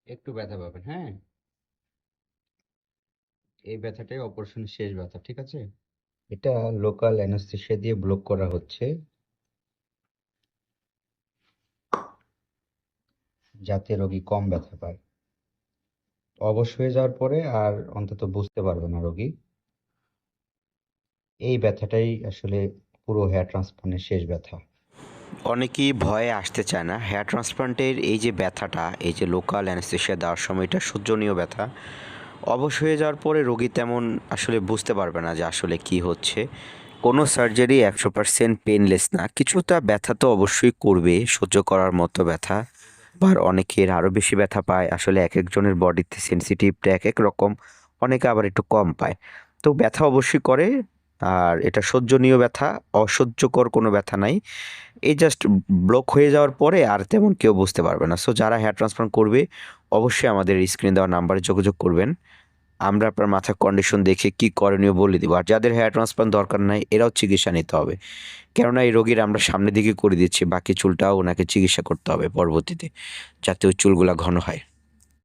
একটু ব্যথা পাবেন, হ্যাঁ? এই ব্যথাটাই অপারেশনের শেষ ব্যথা, ঠিক আছে? এটা লোকাল অ্যানেস্থেসিয়া দিয়ে ব্লক করা হচ্ছে যাতে রোগী কম ব্যথা পায়। অবশ হয়ে যাওয়ার পরে আর অন্তত বুঝতে পারবে না রোগী। এই ব্যথাটাই আসলে পুরো হেয়ার ট্রান্সপ্লান্টের শেষ ব্যথা। অনেকেই ভয়ে আসতে চায় না। হেয়ার ট্রান্সপ্লান্টের এই যে ব্যথাটা, এই যে লোকাল অ্যানেস্থেসিয়া দেওয়ার সময় এটা সহ্যনীয় ব্যথা। অবশ হয়ে যাওয়ার পরে রোগী তেমন আসলে বুঝতে পারবে না যে আসলে কি হচ্ছে। কোনো সার্জারি 100% পেইনলেস না। কিছুটা ব্যথা তো অবশ্যই করবে, সহ্য করার মতো ব্যথা। আবার অনেকের আরও বেশি ব্যথা পায়। আসলে একেকজনের বডিতে সেনসিটিভটা একেক রকম। অনেকে আবার একটু কম পায়। তো ব্যথা অবশ্যই করে। আর এটা সহ্যনীয় ব্যথা, অসহ্যকর কোনো ব্যথা নাই। এই জাস্ট ব্লক হয়ে যাওয়ার পরে আর তেমন কেউ বুঝতে পারবে না। সো যারা হেয়ার ট্রান্সপ্লান্ট করবে অবশ্যই আমাদের স্ক্রিনে দেওয়া নাম্বারে যোগাযোগ করবেন। আমরা আপনার মাথার কন্ডিশন দেখে কি করণীয় বলে দিব। আর যাদের হেয়ার ট্রান্সপ্লান্ট দরকার নাই এরাও চিকিৎসা নিতে হবে। কেননা এই রোগীর আমরা সামনের দিকে করে দিচ্ছি, বাকি চুলটাও ওনাকে চিকিৎসা করতে হবে পরবর্তীতে, যাতে ওই চুলগুলা ঘন হয়।